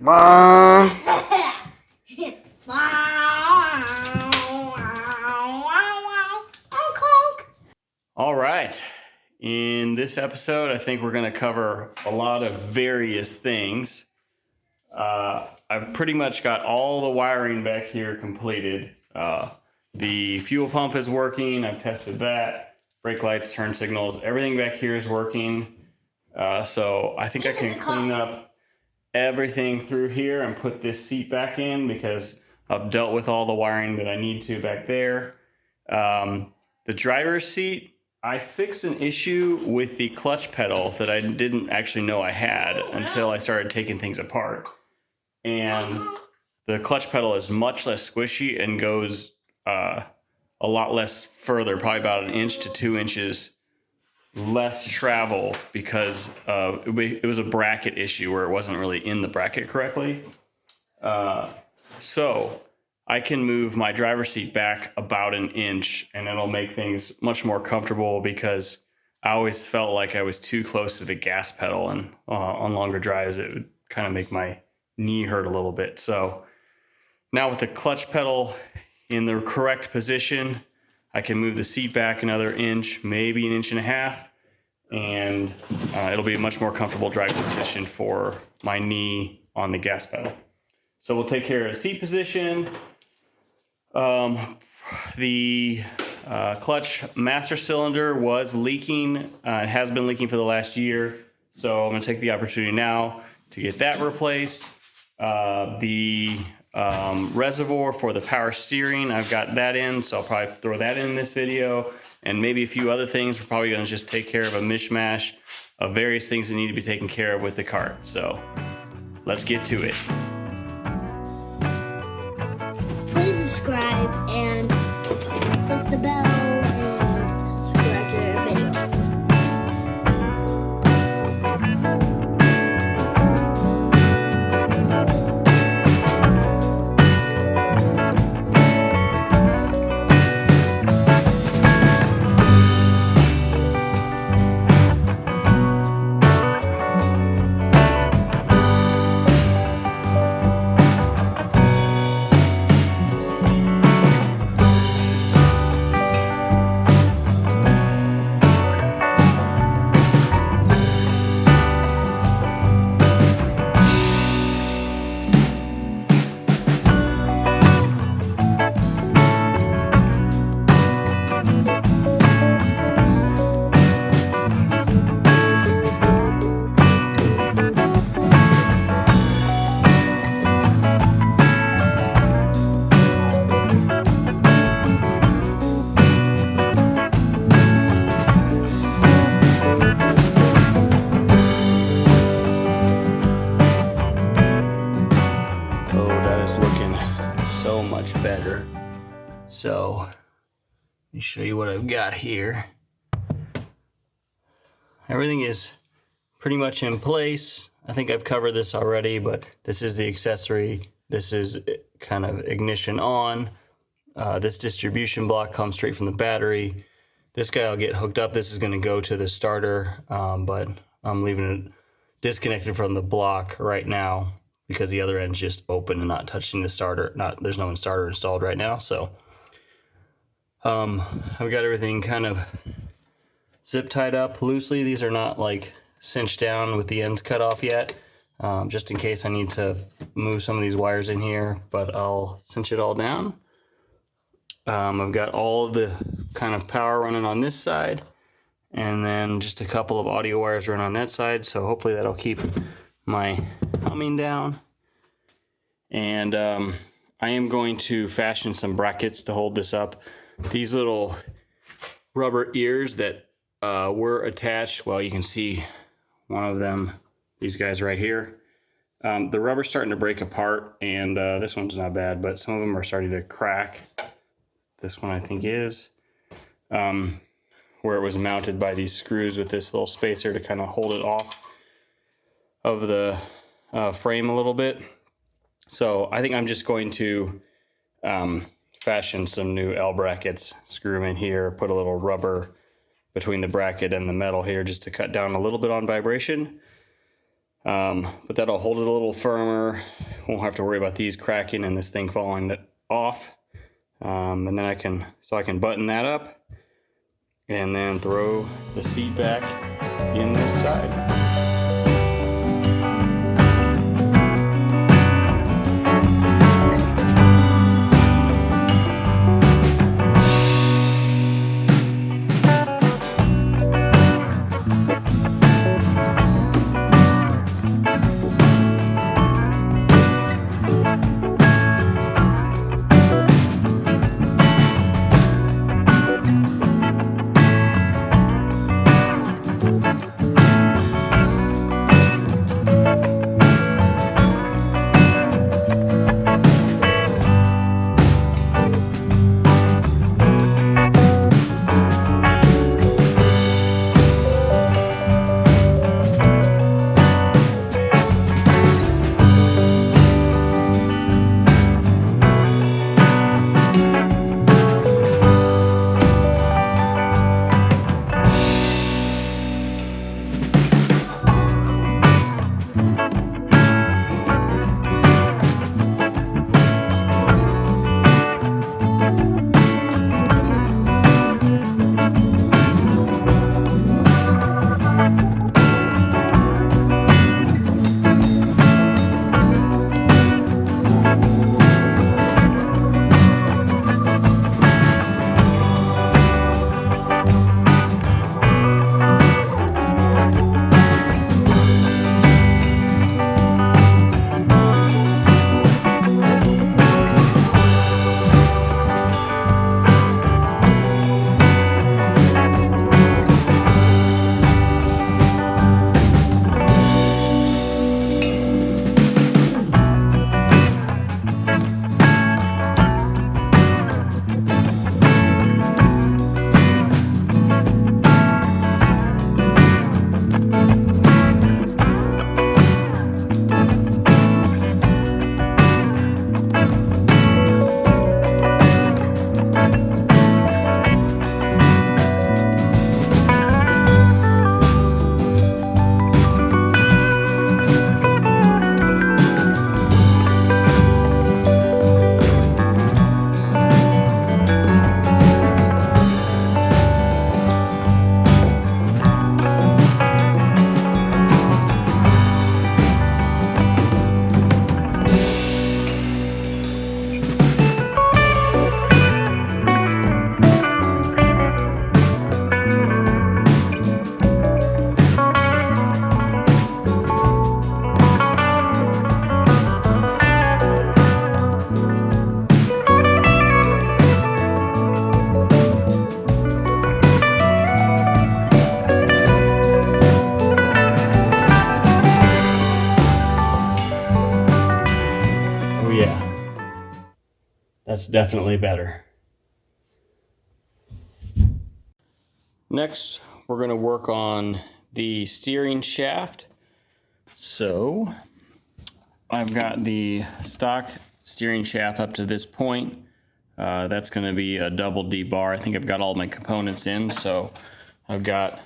All right. In this episode, I think we're going to cover a lot of various things. I've pretty much got all the wiring back here completed. The fuel pump is working. I've tested that. Brake lights, turn signals, everything back here is working. So I think I can clean up everything through here and put this seat back in because I've dealt with all the wiring that I need to back there. The driver's seat, I fixed an issue with the clutch pedal that I didn't actually know I had until I started taking things apart. And the clutch pedal is much less squishy and goes a lot less further, probably about 1 to 2 inches less travel because it was a bracket issue where it wasn't really in the bracket correctly. So I can move my driver's seat back about 1 inch and it'll make things much more comfortable because I always felt like I was too close to the gas pedal, and on longer drives it would kind of make my knee hurt a little bit. So now with the clutch pedal in the correct position, I can move the seat back another inch, maybe 1.5 inches, and it'll be a much more comfortable driving position for my knee on the gas pedal. So we'll take care of the seat position. The clutch master cylinder was leaking. It has been leaking for the last year. So I'm going to take the opportunity now to get that replaced. The reservoir for the power steering, I've got that in, so I'll probably throw that in this video, and maybe a few other things. We're probably going to just take care of a mishmash of various things that need to be taken care of with the cart. So let's get to it. Please subscribe and click the bell and subscribe to our video. So much better. So let me show you what I've got here. Everything is pretty much in place. I think I've covered this already, but this is the accessory. This is kind of ignition on. This distribution block comes straight from the battery. This guy will get hooked up. This is going to go to the starter, but I'm leaving it disconnected from the block right now because the other end's just open and not touching the starter. There's no starter installed right now. So I've got everything kind of zip tied up loosely. These are not like cinched down with the ends cut off yet, just in case I need to move some of these wires in here, but I'll cinch it all down. I've got all of the kind of power running on this side, and then just a couple of audio wires running on that side, so hopefully that'll keep my humming down. And I am going to fashion some brackets to hold this up. These little rubber ears that were attached, well, you can see one of them, these guys right here. The rubber's starting to break apart, and this one's not bad, but some of them are starting to crack. This one I think is, where it was mounted by these screws with this little spacer to kind of hold it off of the frame a little bit. So I think I'm just going to fashion some new L brackets, screw them in here, put a little rubber between the bracket and the metal here just to cut down a little bit on vibration. But that'll hold it a little firmer. Won't have to worry about these cracking and this thing falling off. And then I can button that up and then throw the seat back in this side. That's definitely better. Next, we're going to work on the steering shaft. So I've got the stock steering shaft up to this point. That's going to be a double D bar. I think I've got all my components in. So I've got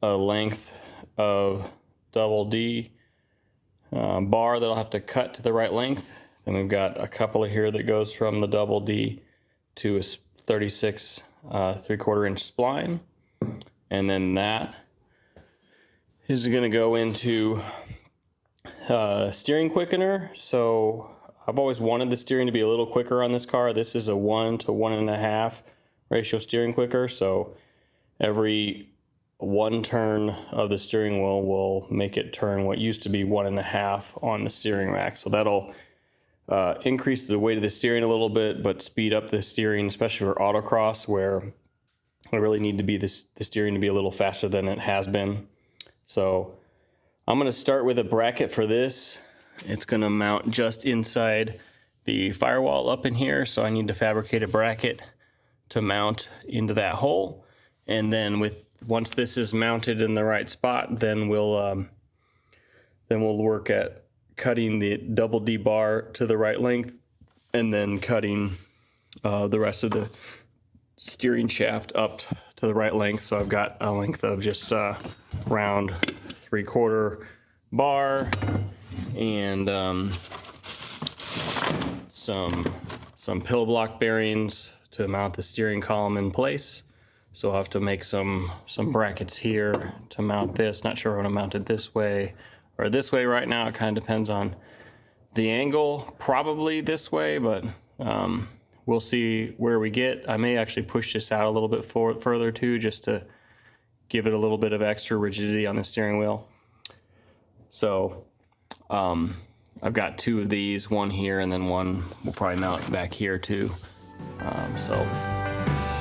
a length of double D bar that I'll have to cut to the right length. Then we've got a couple here that goes from the double D to a 36 3/4 inch spline. And then that is going to go into steering quickener. So I've always wanted the steering to be a little quicker on this car. This is a 1 to 1.5 ratio steering quicker. So every one turn of the steering wheel will make it turn what used to be 1.5 on the steering rack. So that'll increase the weight of the steering a little bit, but speed up the steering, especially for autocross, where I really need to be the steering to be a little faster than it has been. So I'm going to start with a bracket for this. It's going to mount just inside the firewall up in here, so I need to fabricate a bracket to mount into that hole. And then once this is mounted in the right spot, then we'll work at cutting the double D bar to the right length, and then cutting the rest of the steering shaft up to the right length. So I've got a length of just round 3/4 bar and some pill block bearings to mount the steering column in place. So I'll have to make some brackets here to mount this. Not sure if I'm gonna mount it this way or this way right now. It kind of depends on the angle. Probably this way, but we'll see where we get. I may actually push this out a little bit further too, just to give it a little bit of extra rigidity on the steering wheel. So I've got two of these, one here and then one will probably mount back here too. So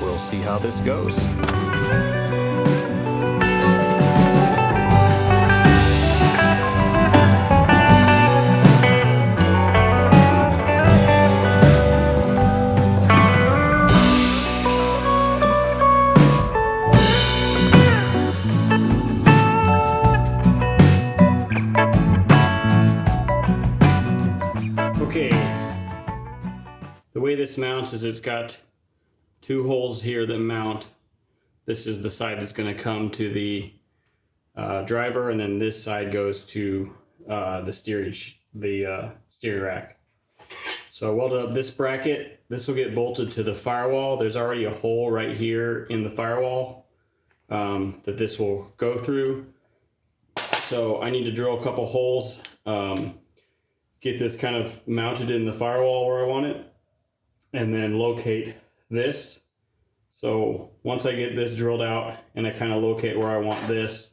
we'll see how this goes. Okay, the way this mounts is it's got two holes here that mount. This is the side that's going to come to the driver, and then this side goes to the steering rack. So I welded up this bracket. This will get bolted to the firewall. There's already a hole right here in the firewall that this will go through. So I need to drill a couple holes, get this kind of mounted in the firewall where I want it, and then locate this. So once I get this drilled out and I kind of locate where I want this,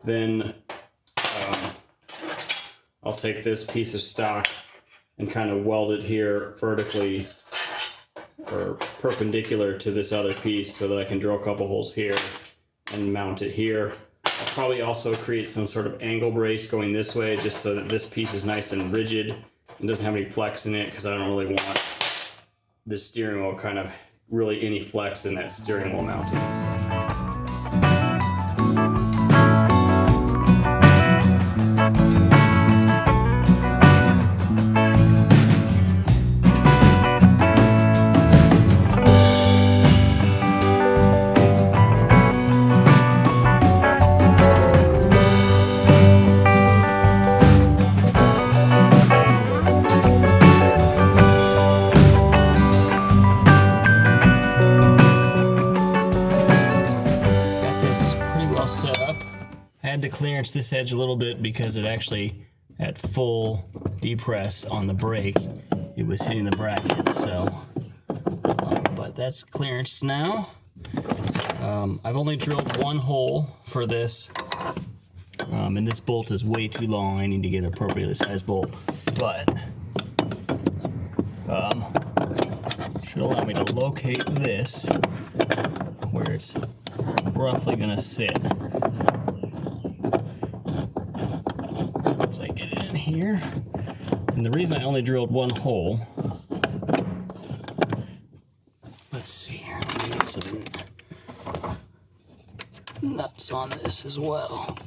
then I'll take this piece of stock and kind of weld it here vertically or perpendicular to this other piece so that I can drill a couple holes here and mount it here. I'll probably also create some sort of angle brace going this way just so that this piece is nice and rigid and doesn't have any flex in it, because I don't really want this steering wheel kind of really any flex in that steering wheel mounting and stuff. To clearance this edge a little bit because it actually, at full depress on the brake, it was hitting the bracket. So but that's clearance now. I've only drilled one hole for this, and this bolt is way too long. I need to get an appropriately sized bolt, but should allow me to locate this where it's roughly gonna sit. I get it in here. And the reason I only drilled one hole, let's see here, let me get some nuts on this as well.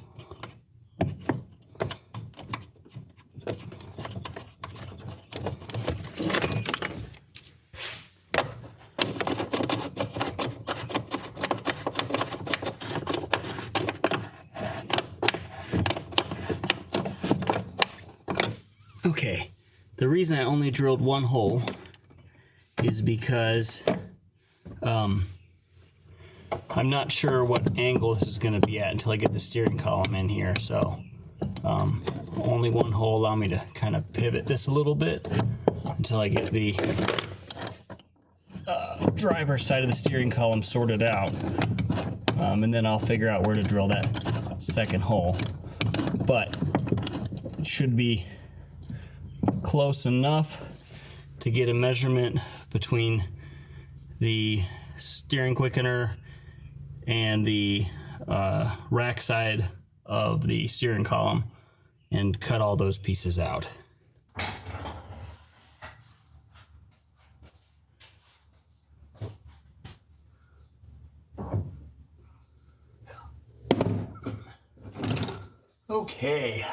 Okay, the reason I only drilled one hole is because I'm not sure what angle this is going to be at until I get the steering column in here. So only one hole allow me to kind of pivot this a little bit until I get the driver's side of the steering column sorted out, and then I'll figure out where to drill that second hole. But it should be close enough to get a measurement between the steering quickener and the rack side of the steering column and cut all those pieces out. Okay.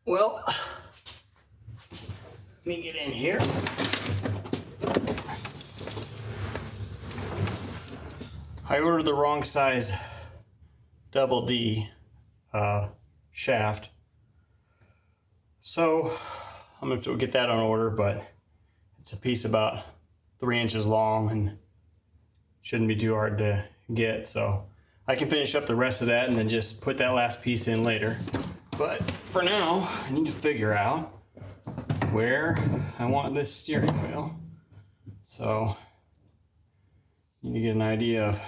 Well, let me get in here. I ordered the wrong size double D shaft. So I'm gonna have to get that on order, but it's a piece about 3 inches long and shouldn't be too hard to get. So I can finish up the rest of that and then just put that last piece in later. But for now, I need to figure out where I want this steering wheel. So you need to get an idea of,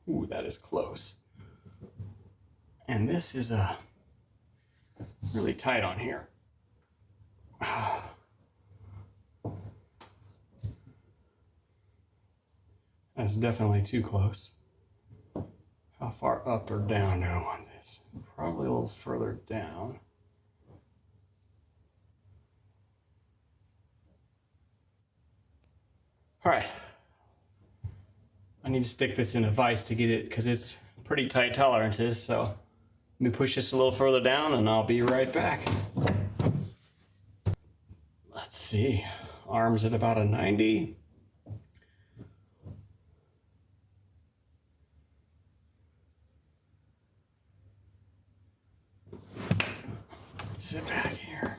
ooh, that is close. And this is really tight on here. That's definitely too close. How far up or down do I want this? Probably a little further down. All right. I need to stick this in a vise to get it because it's pretty tight tolerances. So let me push this a little further down and I'll be right back. Let's see. Arms at about a 90. Sit back here.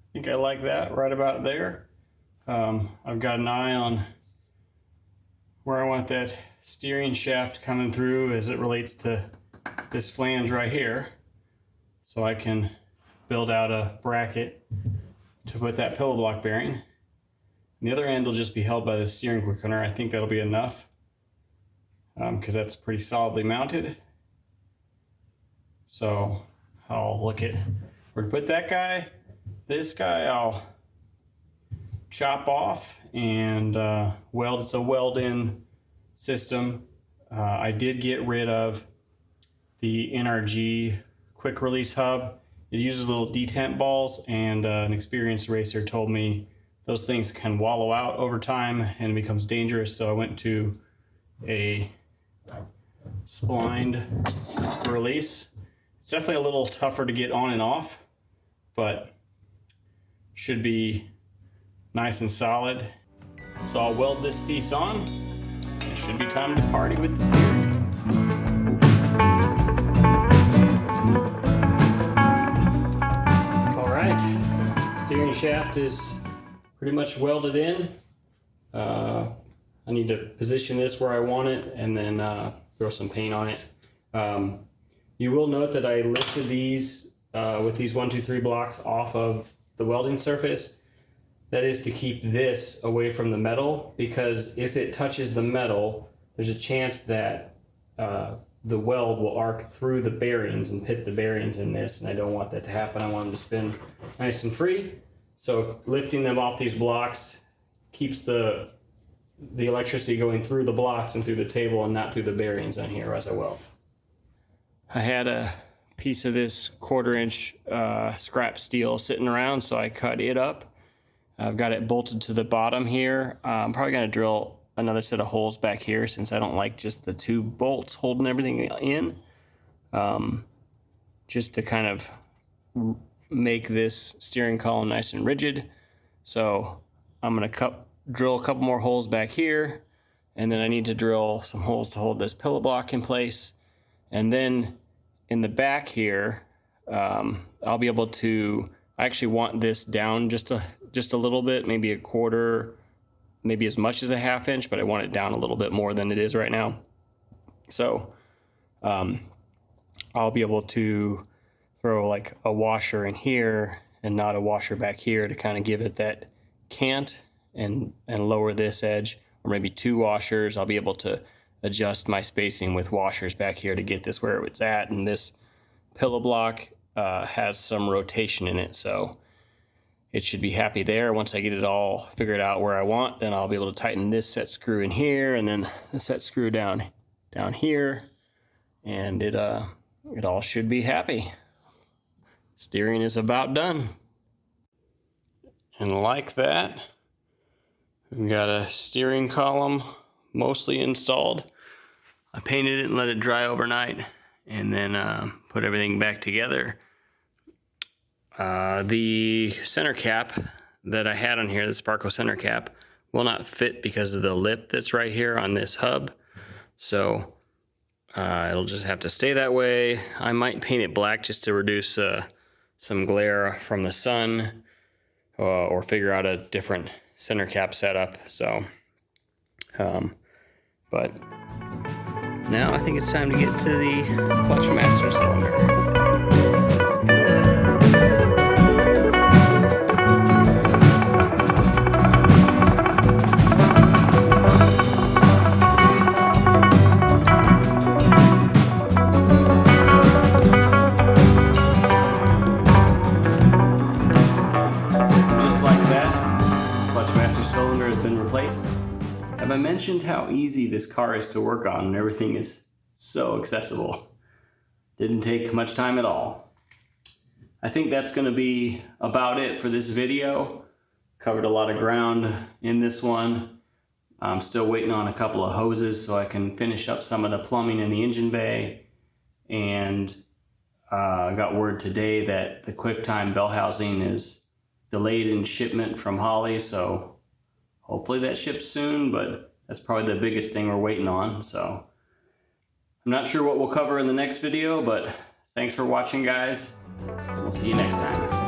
I think I like that right about there. I've got an eye on where I want that steering shaft coming through as it relates to this flange right here. So I can build out a bracket to put that pillow block bearing. And the other end will just be held by the steering quickener. I think that'll be enough because that's pretty solidly mounted. So I'll look at where to put that guy. This guy I'll chop off and weld. It's a weld-in system. I did get rid of the NRG quick release hub. It uses little detent balls, and an experienced racer told me those things can wallow out over time and it becomes dangerous. So I went to a splined release. It's definitely a little tougher to get on and off, but should be nice and solid. So I'll weld this piece on. It should be time to party with the steering. All right, steering shaft is pretty much welded in. I need to position this where I want it and then throw some paint on it. You will note that I lifted these with these 1, 2, 3 blocks off of the welding surface. That is to keep this away from the metal, because if it touches the metal, there's a chance that the weld will arc through the bearings and pit the bearings in this, and I don't want that to happen. I want them to spin nice and free. So lifting them off these blocks keeps the electricity going through the blocks and through the table and not through the bearings on here as I weld. I had a piece of this 1/4 inch scrap steel sitting around, so I cut it up. I've got it bolted to the bottom here. I'm probably gonna drill another set of holes back here since I don't like just the 2 bolts holding everything in. Just to kind of make this steering column nice and rigid. So I'm gonna drill a couple more holes back here, and then I need to drill some holes to hold this pillow block in place. And then in the back here, I'll be able to, I actually want this down just a little bit, maybe a 1/4, maybe as much as a 1/2 inch, but I want it down a little bit more than it is right now. So I'll be able to throw like a washer in here and not a washer back here to kind of give it that cant and lower this edge, or maybe 2 washers. I'll be able to adjust my spacing with washers back here to get this where it's at. And this pillow block has some rotation in it, so it should be happy there. Once I get it all figured out where I want, then I'll be able to tighten this set screw in here and then the set screw down here, and it all should be happy. Steering is about done. And like that, we've got a steering column mostly installed. I painted it and let it dry overnight, and then put everything back together. The center cap that I had on here, the Sparco center cap, will not fit because of the lip that's right here on this hub. So it'll just have to stay that way. I might paint it black just to reduce some glare from the sun, or figure out a different center cap setup. So, but now I think it's time to get to the clutch master cylinder. Cylinder has been replaced. Have I mentioned how easy this car is to work on, and everything is so accessible? Didn't take much time at all. I think that's going to be about it for this video. Covered a lot of ground in this one. I'm still waiting on a couple of hoses so I can finish up some of the plumbing in the engine bay, and I got word today that the QuickTime bell housing is delayed in shipment from Holly, so hopefully that ships soon, but that's probably the biggest thing we're waiting on. So I'm not sure what we'll cover in the next video, but thanks for watching, guys. We'll see you next time.